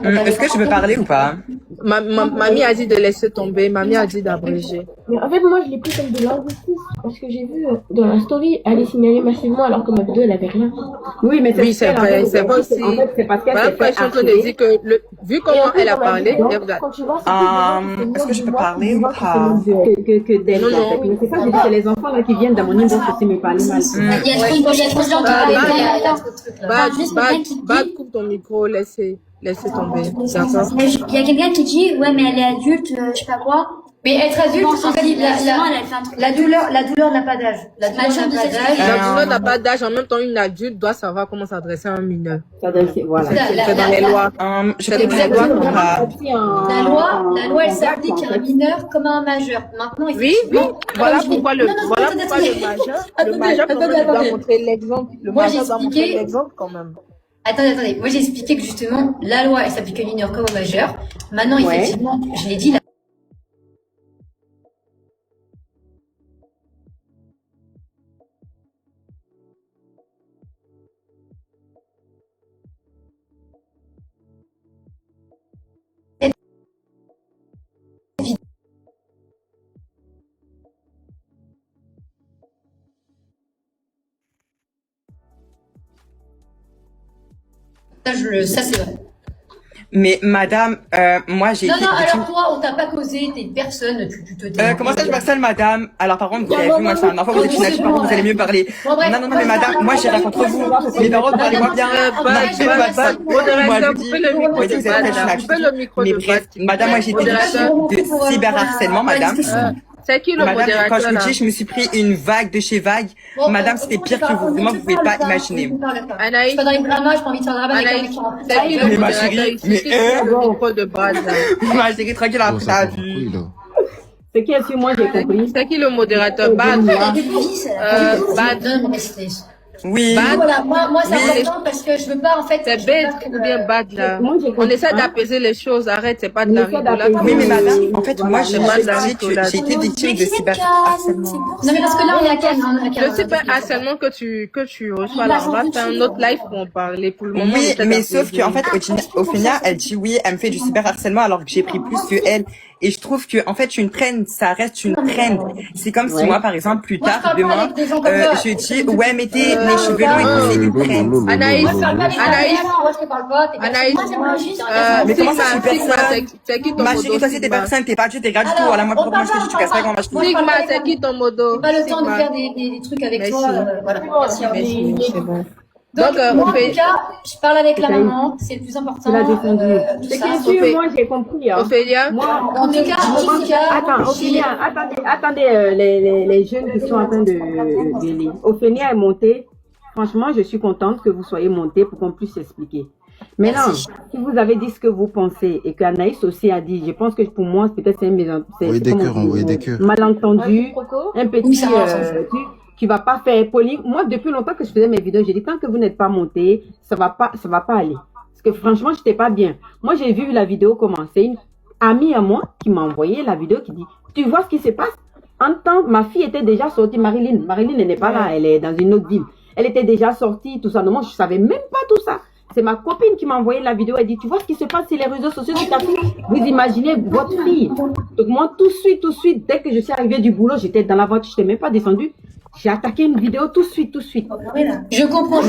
Speaker 6: Est-ce que je peux parler ou pas?
Speaker 8: Mamie a dit de laisser tomber, mamie a dit d'abréger.
Speaker 5: Mais en fait, moi, je l'ai pris comme de l'injustice. Parce que j'ai vu dans la story, elle est signalée massivement alors que ma vidéo, elle avait rien.
Speaker 9: Oui, mais
Speaker 8: c'est vrai, c'est vrai aussi.
Speaker 9: En fait, c'est parce qu'elle
Speaker 8: voilà pourquoi je suis en train de dire que, vu comment elle a parlé,
Speaker 6: est-ce que je peux parler ou pas?
Speaker 9: Que d'elle.
Speaker 8: Non.
Speaker 9: C'est ça, je dis, c'est les enfants là qui viennent dans mon inbox aussi me parler mal.
Speaker 4: Il y a trop de gens qui
Speaker 8: Bad, coupe ton micro, laissez tomber. D'accord?
Speaker 4: Il y a quelqu'un qui dit, ouais, mais elle est adulte, je sais pas quoi. Mais être adulte, en fait, la douleur n'a pas d'âge. La douleur n'a pas d'âge.
Speaker 8: La douleur n'a pas d'âge. En même temps, une adulte doit savoir comment s'adresser à un mineur.
Speaker 9: Voilà.
Speaker 8: C'est dans les lois.
Speaker 4: La loi, elle s'applique à un mineur comme à un majeur. Maintenant,
Speaker 8: oui. Voilà pourquoi le majeur doit montrer l'exemple. Le majeur doit montrer l'exemple quand même.
Speaker 4: Attendez. Moi, j'ai expliqué que justement, la loi, elle s'applique aux mineurs comme aux majeurs. Maintenant, effectivement, je l'ai dit, ça c'est vrai.
Speaker 6: Mais madame, moi j'ai été...
Speaker 4: Non, alors toi, on t'a pas causé, t'es une personne, tu te dis...
Speaker 6: comment ça je m'appelle madame? Alors par contre, vous avez vu, moi c'est un enfant, vous êtes une adulte, par contre vous allez mieux parler. Non, mais madame, moi j'ai rien contre vous. Mes parents, parlez-moi bien. Mais bref, madame, moi j'ai été victime de cyberharcèlement, madame.
Speaker 8: C'est qui le modérateur
Speaker 6: quand je vous dis, je me suis pris une vague de chez vague. Madame, c'était pire que vous. Vraiment, vous pouvez pas imaginer.
Speaker 4: Anaïs, je suis pas dans les dramas, j'ai pas envie de faire drama avec un mec qui rentre.
Speaker 8: C'est qui le modérateur?
Speaker 6: Ma chérie, tranquille, après t'as vu.
Speaker 9: C'est qui est-ce que moi j'ai compris?
Speaker 8: C'est qui le modérateur? Bad.
Speaker 6: Oui.
Speaker 4: Voilà, moi c'est important parce que je veux pas en fait.
Speaker 8: C'est bête ou bien bad là. On essaie d'apaiser les choses, arrête, c'est pas de la rigolade.
Speaker 6: Oui, mais madame, en fait, moi je dis que j'ai été victime de cyberharcèlement.
Speaker 4: Non, mais parce que là on est à Cannes.
Speaker 8: Le cyberharcèlement que tu reçois là, on va faire un autre live pour en parler pour le moment.
Speaker 6: Oui, mais sauf qu'en fait, Ophénia, elle dit oui, elle me fait du cyberharcèlement alors que j'ai pris plus que elle. Et je trouve que, en fait, une trend, ça reste une trend. C'est comme si moi, par exemple, plus tard, demain, je dis, ouais, mettez les cheveux longs et c'est une trend.
Speaker 8: Anaïs,
Speaker 6: mais comment ça, je suis personne? Ma chérie, toi, c'est tes personnes, t'es pas Dieu, t'es grave du tout. Voilà, moi, pourquoi je te dis, tu casses pas grand match.
Speaker 8: Sigma, c'est qui ton modo?
Speaker 4: Pas le temps de faire des trucs avec toi. Voilà. Merci.
Speaker 8: C'est bon.
Speaker 4: Donc, moi, en tout cas, je parle avec la maman, c'est le plus important.
Speaker 9: C'est que sûr, moi j'ai compris.
Speaker 8: Ophélia?
Speaker 4: Moi, en tout cas,
Speaker 9: attends, Ophélia, attendez, les jeunes qui sont en train de lire. Ophélia est montée. Franchement, je suis contente que vous soyez montée pour qu'on puisse expliquer. Maintenant, si vous avez dit ce que vous pensez et qu'Anaïs aussi a dit, je pense que pour moi, peut-être c'est un malentendu, un petit truc qui va pas faire poli. Moi, depuis longtemps que je faisais mes vidéos, j'ai dit tant que vous n'êtes pas monté, ça va pas aller. Parce que franchement, j'étais pas bien. Moi, j'ai vu la vidéo commencer. Une amie à moi qui m'a envoyé la vidéo qui dit, tu vois ce qui se passe? En temps, ma fille était déjà sortie, Marilyn, elle n'est pas là, elle est dans une autre ville. Elle était déjà sortie, tout ça. Donc moi, je savais même pas tout ça. C'est ma copine qui m'a envoyé la vidéo. Elle dit, tu vois ce qui se passe sur les réseaux sociaux de ta fille? Vous imaginez votre fille. Donc moi, tout de suite, dès que je suis arrivée du boulot, j'étais dans la voiture, je n'étais même pas descendue. J'ai attaqué une vidéo tout de suite.
Speaker 4: Je comprends.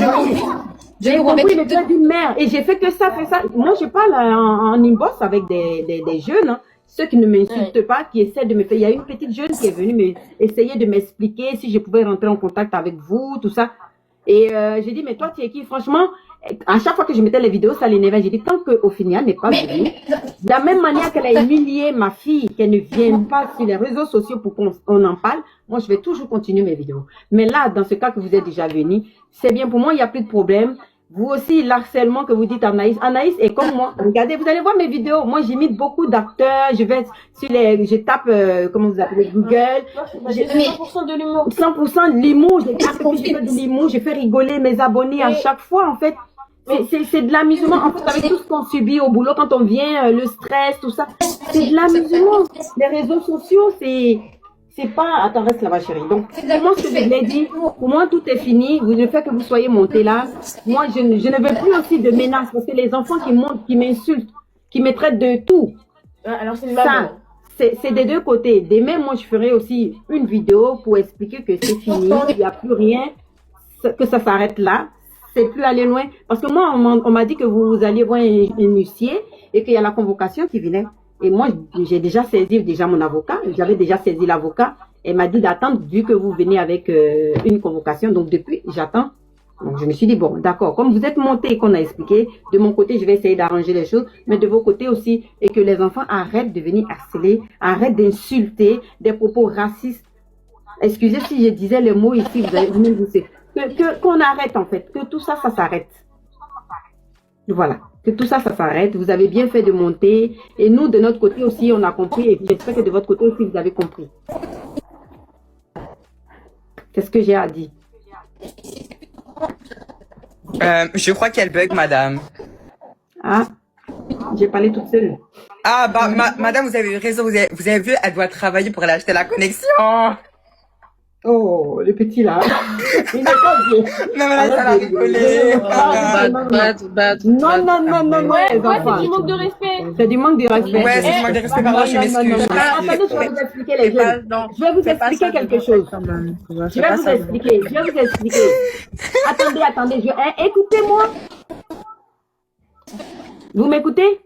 Speaker 9: J'ai compris le cas d'une mère. Et j'ai fait que ça. Moi, je parle en inbox avec des jeunes, hein, ceux qui ne m'insultent pas, qui essaient de me faire. Il y a une petite jeune qui est venue essayer de m'expliquer si je pouvais rentrer en contact avec vous, tout ça. Et j'ai dit, mais toi, tu es qui? Franchement, à chaque fois que je mettais les vidéos, ça l'énervait. J'ai dit, tant qu'Ophénia n'est pas venue, de la même manière qu'elle a humilié ma fille, qu'elle ne vienne pas sur les réseaux sociaux pour qu'on en parle, moi, je vais toujours continuer mes vidéos. Mais là, dans ce cas que vous êtes déjà venu, c'est bien pour moi, il n'y a plus de problème. Vous aussi, l'harcèlement que vous dites à Anaïs est comme moi. Regardez, vous allez voir mes vidéos. Moi, j'imite beaucoup d'acteurs. Je vais sur je tape, comment vous appelez, Google.
Speaker 5: 100% de l'humour.
Speaker 9: 100% de l'humour. Je fais de l'humour. Je fais rigoler mes abonnés à chaque fois, en fait. C'est de l'amusement. En fait, avec tout ce qu'on subit au boulot, quand on vient, le stress, tout ça, c'est de l'amusement. Les réseaux sociaux, c'est pas... Attends, reste là-bas, chérie. Donc, moi, ce que je l'ai dit, pour moi, tout est fini. Vous ne faites que vous soyez montés là. Moi, je ne veux plus aussi de menaces parce que les enfants qui montent, qui m'insultent, qui me traitent de tout.
Speaker 5: Alors,
Speaker 9: ça, c'est des deux côtés. Demain, moi, je ferai aussi une vidéo pour expliquer que c'est fini, il n'y a plus rien, que ça s'arrête là. C'est plus aller loin. Parce que moi, on m'a dit que vous alliez voir un huissier et qu'il y a la convocation qui venait. Et moi, j'ai déjà saisi mon avocat. J'avais déjà saisi l'avocat. Elle m'a dit d'attendre vu que vous venez avec une convocation. Donc, depuis, j'attends Donc, je me suis dit, bon, d'accord, comme vous êtes monté et qu'on a expliqué, de mon côté, je vais essayer d'arranger les choses, mais de vos côtés aussi, et que les enfants arrêtent de venir harceler, arrêtent d'insulter, des propos racistes. Excusez si je disais le mot ici, vous allez venir vous dire. Qu'on arrête, en fait, que tout ça, ça s'arrête. Voilà, que tout ça, ça s'arrête. Vous avez bien fait de monter, et nous, de notre côté aussi, on a compris, et j'espère que de votre côté aussi, vous avez compris. C'est ce que j'ai à dire.
Speaker 6: Je crois qu'elle bug, madame.
Speaker 9: Ah, j'ai parlé toute seule.
Speaker 6: Ah, bah, madame, vous avez eu raison, vous avez vu, elle doit travailler pour aller acheter la connexion.
Speaker 9: Oh, le petit là. Il n'est pas bien.
Speaker 6: Non, mais là, ça l'a rigolé.
Speaker 9: Non,
Speaker 5: Ouais,
Speaker 9: les
Speaker 5: c'est
Speaker 9: enfants.
Speaker 5: du manque de respect.
Speaker 9: C'est du manque de respect.
Speaker 6: Ouais, c'est du manque de respect, pardon, je m'excuse.
Speaker 9: Attendez, je vais vous expliquer les jeunes. Je vais vous expliquer quelque chose. Je vais vous expliquer. Attendez. Écoutez-moi. Vous m'écoutez?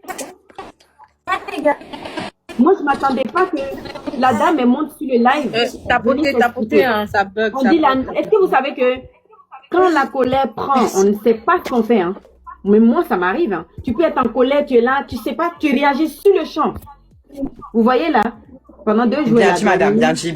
Speaker 9: Moi, je m'attendais pas que la dame elle monte sur le live.
Speaker 8: Tapoter, hein, ça bug.
Speaker 9: Est-ce que vous savez que quand la colère prend, on ne sait pas ce qu'on fait, hein. Mais moi, ça m'arrive, hein. Tu peux être en colère, tu es là, tu sais pas, tu réagis sur le champ. Vous voyez là, pendant 2 jours.
Speaker 6: Bien dit, madame, bien dit.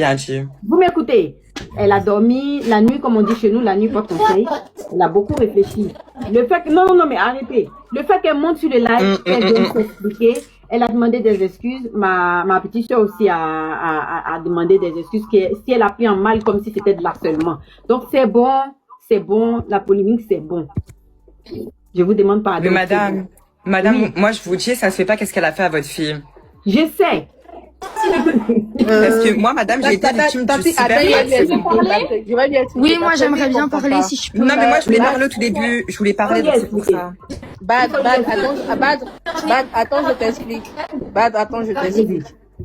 Speaker 9: Vous m'écoutez? Elle a dormi la nuit, comme on dit chez nous, la nuit porte conseil. Elle a beaucoup réfléchi. Le fait que, non, mais arrêtez. Le fait qu'elle monte sur le live, elle doit s'expliquer. Elle a demandé des excuses. Ma petite soeur aussi a demandé des excuses si elle a pris en mal comme si c'était de l'harcèlement. Donc c'est bon, la polémique c'est bon. Je vous demande pardon.
Speaker 6: Mais madame, moi je vous dis, ça se fait pas qu'est-ce qu'elle a fait à votre fille.
Speaker 9: Je sais.
Speaker 6: Parce que moi, madame, j'ai été victime du cyberharcèlement.
Speaker 7: Oui, moi j'aimerais bien parler si je peux.
Speaker 6: Non, mais moi je voulais parler au tout début. Je voulais parler de c'est pour ça.
Speaker 8: Attends, je t'explique.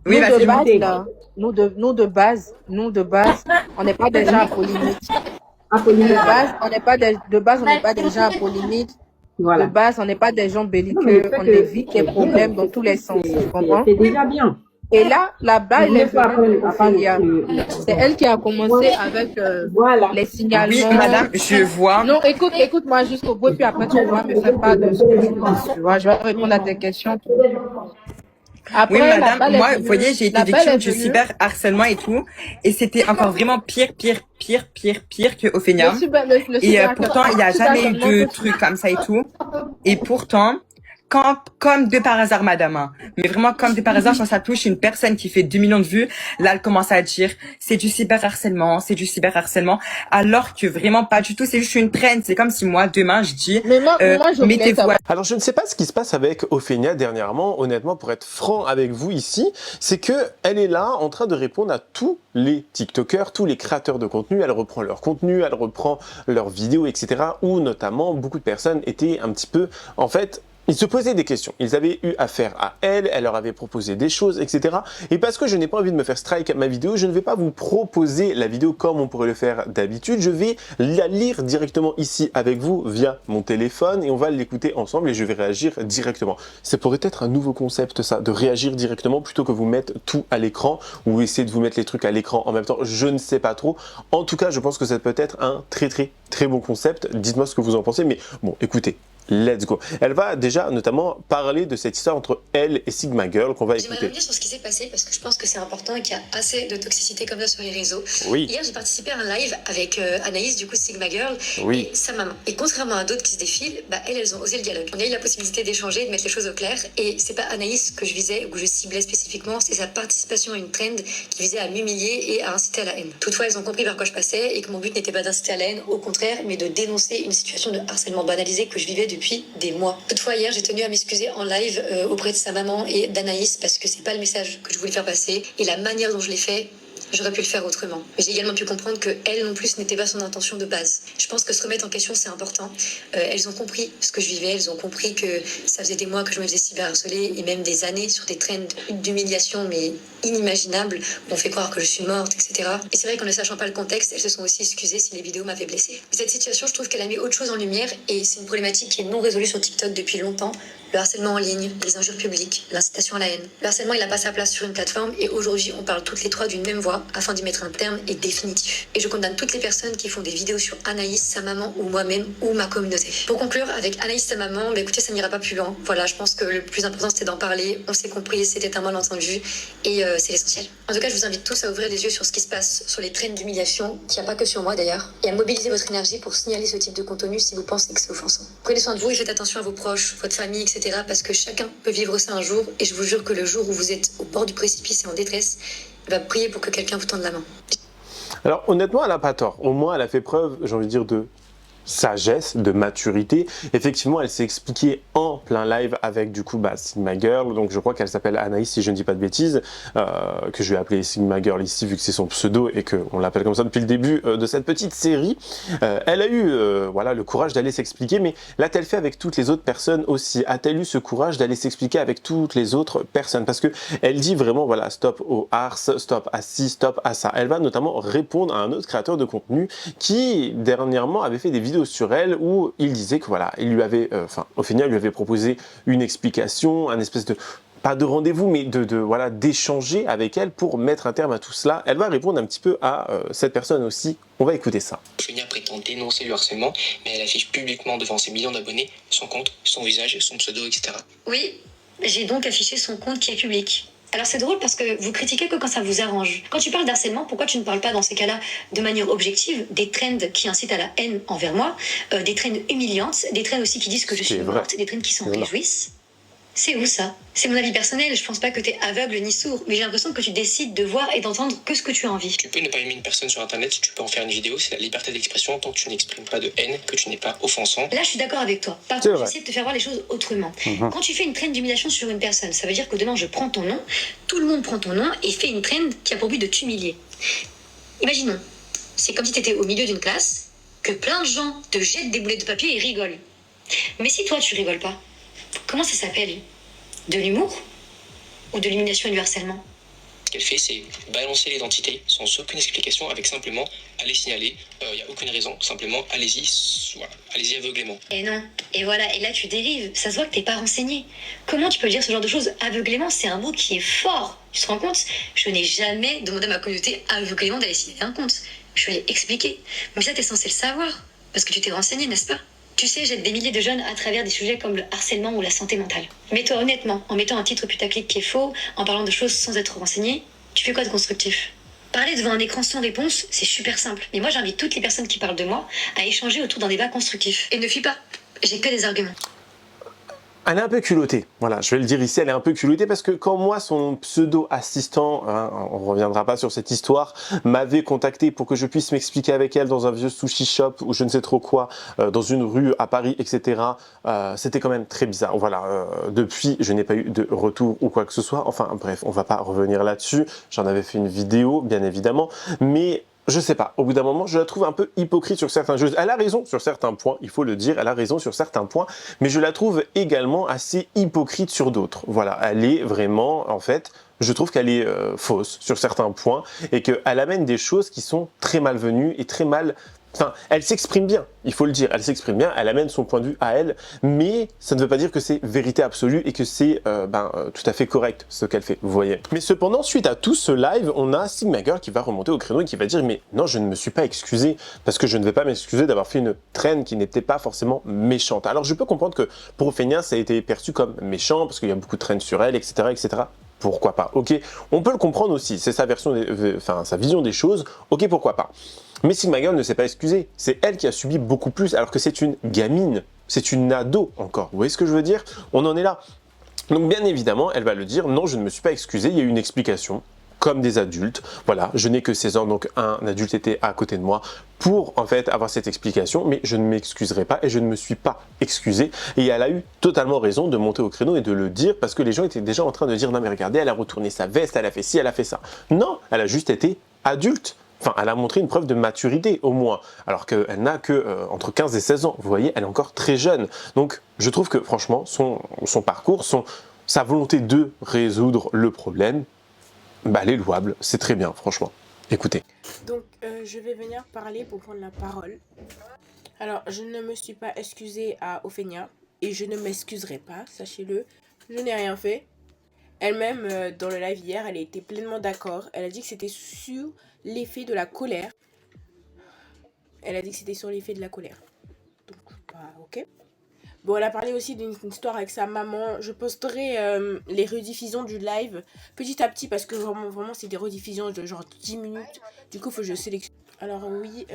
Speaker 6: Oui,
Speaker 8: Nous de base, on n'est pas des gens à polémique. De base, on n'est pas des gens à polémique.
Speaker 9: Voilà.
Speaker 8: De base, on n'est pas des gens belliqueux. On évite les problèmes dans tous les sens. Tu comprends?
Speaker 9: C'est déjà bien.
Speaker 8: Et là, la balle, c'est elle qui a commencé avec les signalements.
Speaker 6: Oui, madame, je vois.
Speaker 8: Non, écoute-moi jusqu'au bout, et puis après, tu vas me faire part de ce que tu penses. Tu vois, je vais répondre à tes questions. Après,
Speaker 6: oui, madame, moi, vous voyez, j'ai été victime du cyberharcèlement et tout. Et c'était encore vraiment pire que Ophénia. Et pourtant, il n'y a jamais eu de trucs comme ça et tout. Et pourtant, comme de par hasard, madame, hein. Mais vraiment comme de par hasard, quand ça touche une personne qui fait 2 millions de vues, là, elle commence à dire, c'est du cyberharcèlement, alors que vraiment pas du tout, c'est juste une trend. C'est comme si moi, demain, je dis, mettez-vous.
Speaker 1: Alors, je ne sais pas ce qui se passe avec Ophénia dernièrement, honnêtement, pour être franc avec vous ici, c'est que elle est là en train de répondre à tous les TikTokers, tous les créateurs de contenu, elle reprend leur contenu, elle reprend leurs vidéos, etc., où notamment, beaucoup de personnes étaient un petit peu, en fait, ils se posaient des questions, ils avaient eu affaire à elle leur avait proposé des choses, etc. Et parce que je n'ai pas envie de me faire strike ma vidéo, je ne vais pas vous proposer la vidéo comme on pourrait le faire d'habitude. Je vais la lire directement ici avec vous via mon téléphone et on va l'écouter ensemble et je vais réagir directement. Ça pourrait être un nouveau concept ça, de réagir directement plutôt que vous mettre tout à l'écran ou essayer de vous mettre les trucs à l'écran en même temps. Je ne sais pas trop. En tout cas, je pense que ça peut être un très bon concept. Dites-moi ce que vous en pensez, mais bon, écoutez. Let's go. Elle va déjà notamment parler de cette histoire entre elle et Sigma Girl qu'on va écouter.
Speaker 10: J'aimerais revenir sur ce qui s'est passé parce que je pense que c'est important et qu'il y a assez de toxicité comme ça sur les réseaux.
Speaker 1: Oui.
Speaker 10: Hier, j'ai participé à un live avec Anaïs, du coup Sigma Girl,
Speaker 1: oui.
Speaker 10: et sa maman. Et contrairement à d'autres qui se défilent, elles ont osé le dialogue. On a eu la possibilité d'échanger, de mettre les choses au clair. Et c'est pas Anaïs que je visais ou que je ciblais spécifiquement, c'est sa participation à une trend qui visait à m'humilier et à inciter à la haine. Toutefois, elles ont compris par quoi je passais et que mon but n'était pas d'inciter à la haine, au contraire, mais de dénoncer une situation de harcèlement banalisé que je vivais depuis des mois. Toutefois, hier, j'ai tenu à m'excuser en live auprès de sa maman et d'Anaïs parce que c'est pas le message que je voulais faire passer et la manière dont je l'ai fait, j'aurais pu le faire autrement. Mais j'ai également pu comprendre que elle non plus, ce n'était pas son intention de base. Je pense que se remettre en question, c'est important. Elles ont compris ce que je vivais, elles ont compris que ça faisait des mois que je me faisais cyberharceler et même des années sur des trends d'humiliation, mais inimaginables, où on fait croire que je suis morte, etc. Et c'est vrai qu'en ne sachant pas le contexte, elles se sont aussi excusées si les vidéos m'avaient blessée. Mais cette situation, je trouve qu'elle a mis autre chose en lumière et c'est une problématique qui est non résolue sur TikTok depuis longtemps. le harcèlement en ligne, les injures publiques, l'incitation à la haine. Le harcèlement, il n'a pas sa place sur une plateforme et aujourd'hui, on parle toutes les trois d'une même voix afin d'y mettre un terme et définitif. Et je condamne toutes les personnes qui font des vidéos sur Anaïs, sa maman ou moi-même ou ma communauté. Pour conclure, avec Anaïs, sa maman, écoutez, ça n'ira pas plus loin. Voilà, je pense que le plus important, c'était d'en parler. On s'est compris, c'était un malentendu et c'est l'essentiel. En tout cas, je vous invite tous à ouvrir les yeux sur ce qui se passe sur les traînes d'humiliation, qu'il n'y a pas que sur moi d'ailleurs, et à mobiliser votre énergie pour signaler ce type de contenu si vous pensez que c'est offensant. Prenez soin de vous et faites attention à vos proches, votre famille, etc. parce que chacun peut vivre ça un jour et je vous jure que le jour où vous êtes au bord du précipice et en détresse, va prier pour que quelqu'un vous tende la main.
Speaker 1: Alors honnêtement, elle n'a pas tort. Au moins, elle a fait preuve, j'ai envie de dire, de sagesse, de maturité. Effectivement, elle s'est expliquée en plein live avec du coup Sigma Girl, donc je crois qu'elle s'appelle Anaïs si je ne dis pas de bêtises, que je vais appeler Sigma Girl ici vu que c'est son pseudo et qu'on l'appelle comme ça depuis le début de cette petite série. Elle a eu voilà, le courage d'aller s'expliquer, mais l'a-t-elle fait avec toutes les autres personnes aussi? A-t-elle eu ce courage d'aller s'expliquer avec toutes les autres personnes? Parce que elle dit vraiment voilà, stop au harc, stop à ci, stop à ça. Elle va notamment répondre à un autre créateur de contenu qui dernièrement avait fait des vidéos sur elle où il disait que voilà, il lui avait, Ophénia lui avait proposé une explication, un espèce de, pas de rendez-vous, mais voilà, d'échanger avec elle pour mettre un terme à tout cela. Elle va répondre un petit peu à cette personne aussi. On va écouter ça.
Speaker 11: Ophénia prétend dénoncer le harcèlement, mais elle affiche publiquement devant ses millions d'abonnés son compte, son visage, son pseudo, etc.
Speaker 10: Oui, j'ai donc affiché son compte qui est public. Alors c'est drôle parce que vous critiquez que quand ça vous arrange. Quand tu parles d'harcèlement, pourquoi tu ne parles pas dans ces cas-là de manière objective des trends qui incitent à la haine envers moi, des trends humiliantes, des trends aussi qui disent que je suis morte, des trends qui s'en réjouissent? C'est où ça? C'est mon avis personnel, je pense pas que t'es aveugle ni sourd, mais j'ai l'impression que tu décides de voir et d'entendre que ce que tu as envie.
Speaker 11: Tu peux ne pas aimer une personne sur internet, tu peux en faire une vidéo, c'est la liberté d'expression tant que tu n'exprimes pas de haine, que tu n'es pas offensant.
Speaker 10: Là je suis d'accord avec toi, par contre j'essaie de te faire voir les choses autrement. Quand tu fais une trend d'humiliation sur une personne, ça veut dire que demain je prends ton nom, tout le monde prend ton nom et fait une trend qui a pour but de t'humilier. Imaginons, c'est comme si t'étais au milieu d'une classe, que plein de gens te jettent des boulettes de papier et rigolent. Mais si toi tu rigoles pas, comment ça s'appelle? De l'humour? Ou de l'humiliation et du harcèlement?
Speaker 11: Ce qu'elle fait, c'est balancer l'identité sans aucune explication, avec simplement aller signaler, il n'y a aucune raison, simplement allez-y, voilà, allez-y aveuglément.
Speaker 10: Et non, et voilà, et là tu dérives, ça se voit que t'es pas renseigné. Comment tu peux dire ce genre de choses aveuglément? C'est un mot qui est fort, tu te rends compte? Je n'ai jamais demandé à ma communauté aveuglément d'aller signaler un compte. Je vais expliquer. Mais ça t'es censé le savoir, parce que tu t'es renseigné, n'est-ce pas? Tu sais, j'aide des milliers de jeunes à travers des sujets comme le harcèlement ou la santé mentale. Mais toi, honnêtement, en mettant un titre putaclic qui est faux, en parlant de choses sans être renseigné, tu fais quoi de constructif? Parler devant un écran sans réponse, c'est super simple. Mais moi, j'invite toutes les personnes qui parlent de moi à échanger autour d'un débat constructif. Et ne fuis pas, j'ai que des arguments.
Speaker 1: Elle est un peu culottée, voilà, je vais le dire ici, elle est un peu culottée parce que quand moi, son pseudo-assistant, on reviendra pas sur cette histoire, m'avait contacté pour que je puisse m'expliquer avec elle dans un vieux sushi shop ou je ne sais trop quoi, dans une rue à Paris, etc. C'était quand même très bizarre, voilà. Depuis, je n'ai pas eu de retour ou quoi que ce soit, enfin bref, on va pas revenir là-dessus, j'en avais fait une vidéo, bien évidemment, mais je sais pas, au bout d'un moment, je la trouve un peu hypocrite sur certaines choses. Elle a raison sur certains points, il faut le dire, elle a raison sur certains points, mais je la trouve également assez hypocrite sur d'autres. Voilà, elle est vraiment, en fait, je trouve qu'elle est fausse sur certains points et qu'elle amène des choses qui sont très malvenues et très mal... Enfin, elle s'exprime bien, il faut le dire, elle s'exprime bien, elle amène son point de vue à elle, mais ça ne veut pas dire que c'est vérité absolue et que c'est tout à fait correct ce qu'elle fait, vous voyez. Mais cependant, suite à tout ce live, on a Sigma Girl qui va remonter au créneau et qui va dire « Mais non, je ne me suis pas excusé, parce que je ne vais pas m'excuser d'avoir fait une traîne qui n'était pas forcément méchante. » Alors je peux comprendre que pour Ophénia, ça a été perçu comme méchant, parce qu'il y a beaucoup de traînes sur elle, etc., etc. Pourquoi pas? Ok, on peut le comprendre aussi, c'est sa version, sa vision des choses, ok, pourquoi pas. Mais Sigma Girl ne s'est pas excusée, c'est elle qui a subi beaucoup plus alors que c'est une gamine, c'est une ado encore, vous voyez ce que je veux dire? On en est là. Donc bien évidemment, elle va le dire, non je ne me suis pas excusée, il y a eu une explication, comme des adultes, voilà, je n'ai que 16 ans, donc un adulte était à côté de moi pour en fait avoir cette explication, mais je ne m'excuserai pas et je ne me suis pas excusé. Et elle a eu totalement raison de monter au créneau et de le dire parce que les gens étaient déjà en train de dire non mais regardez, elle a retourné sa veste, elle a fait ci, elle a fait ça. Non, elle a juste été adulte. Enfin, elle a montré une preuve de maturité au moins, alors qu'elle n'a que entre 15 et 16 ans. Vous voyez, elle est encore très jeune. Donc, je trouve que franchement, son parcours, sa volonté de résoudre le problème, bah, elle est louable. C'est très bien, franchement. Écoutez.
Speaker 12: Donc, je vais venir parler pour prendre la parole. Alors, je ne me suis pas excusée à Ophénia. Et je ne m'excuserai pas, sachez-le. Je n'ai rien fait. Elle-même, dans le live hier, elle a été pleinement d'accord. Elle a dit que c'était sur l'effet de la colère. Elle a dit que c'était sur l'effet de la colère. Donc, bah, ok. Bon, elle a parlé aussi d'une histoire avec sa maman. Je posterai les rediffusions du live petit à petit parce que vraiment c'est des rediffusions de genre 10 minutes. Du coup, il faut que je sélectionne. Alors oui,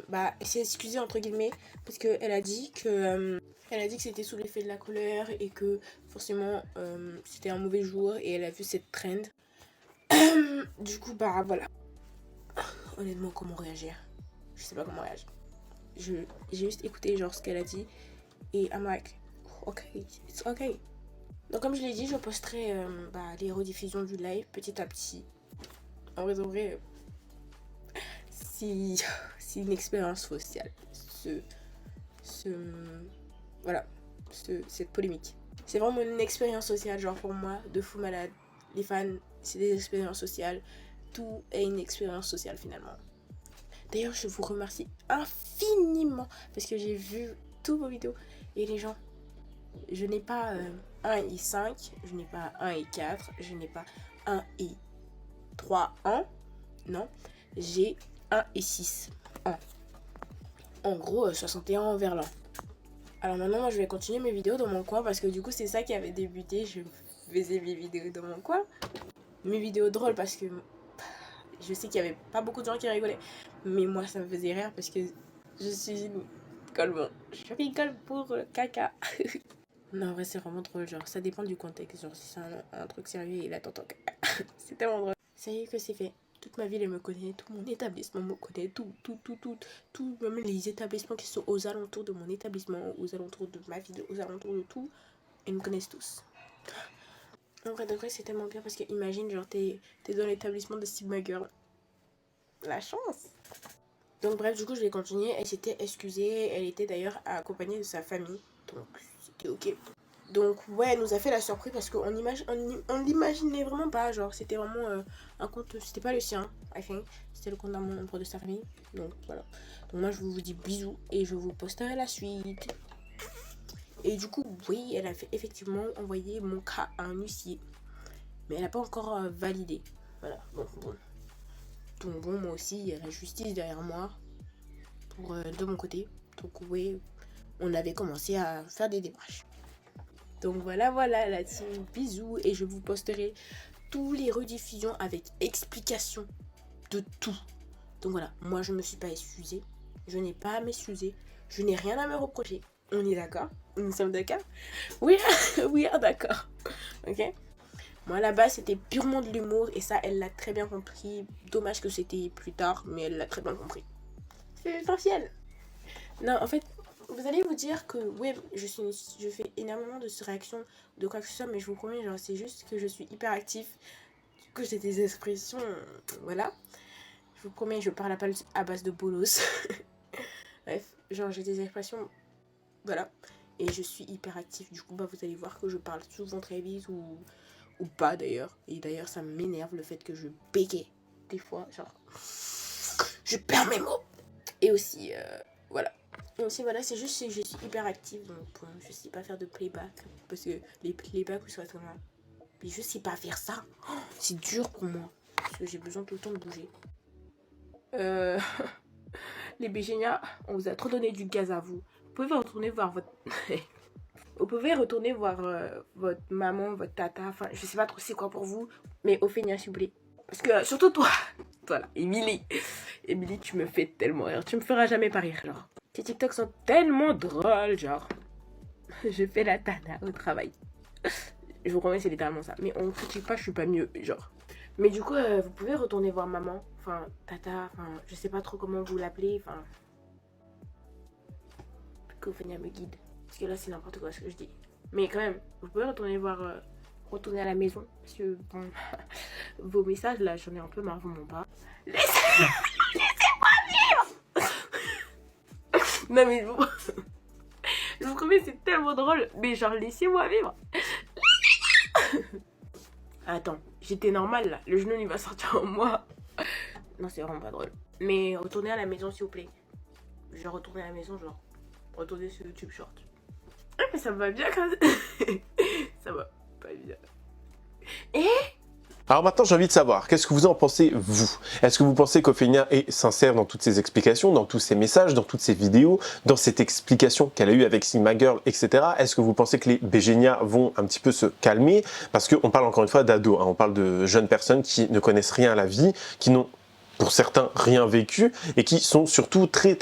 Speaker 12: bah, elle s'est excusée entre guillemets parce qu'elle a dit que... elle a dit que c'était sous l'effet de la colère et que forcément c'était un mauvais jour et elle a vu cette trend. Du coup, bah voilà. Honnêtement, comment réagir? Je sais pas comment réagir. J'ai juste écouté genre ce qu'elle a dit et I'm like, ok, it's ok. Donc comme je l'ai dit, je posterai les rediffusions du live petit à petit. En vrai, c'est une expérience sociale. Cette polémique. C'est vraiment une expérience sociale, genre pour moi, de fou malade. Les fans, c'est des expériences sociales. Tout est une expérience sociale finalement. D'ailleurs, je vous remercie infiniment parce que j'ai vu tous vos vidéos et les gens, je n'ai pas 1 et 5, je n'ai pas 1 et 4, je n'ai pas 1 et 3 ans, non, j'ai 1 et 6 ans. En gros, 61 vers l'an. Alors maintenant, moi, je vais continuer mes vidéos dans mon coin parce que du coup, c'est ça qui avait débuté. Je faisais mes vidéos dans mon coin. Mes vidéos drôles parce que je sais qu'il n'y avait pas beaucoup de gens qui rigolaient. Mais moi, ça me faisait rire parce que je suis une colbon. Je rigole pour caca. Non, en vrai, c'est vraiment drôle. Genre, ça dépend du contexte. Genre, si c'est un truc sérieux et là, t'entends caca. C'est tellement drôle. Ça y est que c'est fait. Toute ma ville, elle me connaît. Tout mon établissement me connaît. Tout. Même les établissements qui sont aux alentours de mon établissement, aux alentours de ma ville, aux alentours de tout, ils me connaissent tous. En vrai de vrai, c'est tellement bien parce que imagine, genre, t'es dans l'établissement de Steve Girl. La chance. Donc bref, du coup, je vais continuer. Elle s'était excusée. Elle était d'ailleurs accompagnée de sa famille. Donc, c'était ok. Donc, ouais, elle nous a fait la surprise parce qu'on l'imaginait vraiment pas. Genre, c'était vraiment un compte. C'était pas le sien, I think. C'était le compte d'un membre de sa famille. Donc, voilà. Donc, moi, je vous dis bisous et je vous posterai la suite. Et du coup, oui, elle a fait effectivement envoyer mon cas à un huissier. Mais elle n'a pas encore validé. Voilà, donc bon, moi aussi, il y a la justice derrière moi. De mon côté. Donc oui, on avait commencé à faire des démarches. Donc voilà, la team, bisous. Et je vous posterai tous les rediffusions avec explication de tout. Donc voilà, moi je me suis pas excusée. Je n'ai pas à m'excuser. Je n'ai rien à me reprocher. On est d'accord? Nous sommes d'accord? Oui, oui, d'accord. Ok? Moi là-bas c'était purement de l'humour et ça elle l'a très bien compris. Dommage que c'était plus tard mais elle l'a très bien compris. C'est essentiel. Non en fait vous allez vous dire que ouais je fais énormément de réactions de quoi que ce soit mais je vous promets genre c'est juste que je suis hyper active. Du coup j'ai des expressions voilà. Je vous promets je parle à base de bolos. Bref genre j'ai des expressions voilà et je suis hyper active du coup bah vous allez voir que je parle souvent très vite ou pas d'ailleurs. Et d'ailleurs ça m'énerve le fait que je bégaye des fois, genre je perds mes mots. Et aussi voilà. Et aussi voilà, c'est juste que je suis hyper active donc je sais pas faire de playback parce que les playbacks vous savez comment. Mais je sais pas faire ça. Oh, c'est dur pour moi parce que j'ai besoin tout le temps de bouger. Les Bégénias, on vous a trop donné du gaz à vous. Vous pouvez retourner voir votre Vous pouvez retourner voir votre maman, votre tata, enfin je sais pas trop c'est quoi pour vous, mais Ophénia s'il vous plaît. Parce que surtout toi, voilà, Émilie, tu me fais tellement rire, tu me feras jamais pas rire, genre. Tes TikToks sont tellement drôles, genre. Je fais la tana au travail. Je vous promets c'est littéralement ça, mais on critique pas, je suis pas mieux, genre. Mais du coup, vous pouvez retourner voir maman, enfin tata, enfin je sais pas trop comment vous l'appelez, enfin. Qu'Ophénia me guide. Parce que là c'est n'importe quoi ce que je dis. Mais quand même, vous pouvez retourner retourner à la maison. Parce que bon, vos messages là, j'en ai un peu marre, vraiment pas. Laissez-moi vivre. Non mais je vous promets c'est tellement drôle. Mais genre laissez-moi vivre. Attends, j'étais normale là. Le genou il va sortir en moi. Non c'est vraiment pas drôle. Mais retournez à la maison s'il vous plaît. Je vais retourner à la maison genre. Retournez sur YouTube Short. Ouais, mais ça va bien quand même. Ça va pas bien.
Speaker 1: Alors maintenant, j'ai envie de savoir, qu'est-ce que vous en pensez, vous? Est-ce que vous pensez qu'Ophénia est sincère dans toutes ses explications, dans tous ses messages, dans toutes ses vidéos, dans cette explication qu'elle a eue avec Sigma Girl, etc. Est-ce que vous pensez que les Bégénias vont un petit peu se calmer? Parce qu'on parle encore une fois d'ados, hein, on parle de jeunes personnes qui ne connaissent rien à la vie, qui n'ont pour certains rien vécu et qui sont surtout très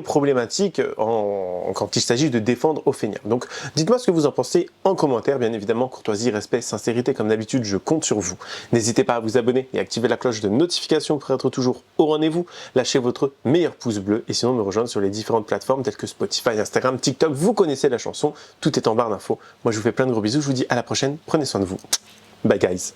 Speaker 1: problématiques quand il s'agit de défendre Ophénia. Donc dites-moi ce que vous en pensez en commentaire, bien évidemment, courtoisie, respect, sincérité, comme d'habitude, je compte sur vous. N'hésitez pas à vous abonner et activer la cloche de notification pour être toujours au rendez-vous. Lâchez votre meilleur pouce bleu et sinon me rejoindre sur les différentes plateformes telles que Spotify, Instagram, TikTok, vous connaissez la chanson, tout est en barre d'infos. Moi je vous fais plein de gros bisous, je vous dis à la prochaine, prenez soin de vous. Bye guys.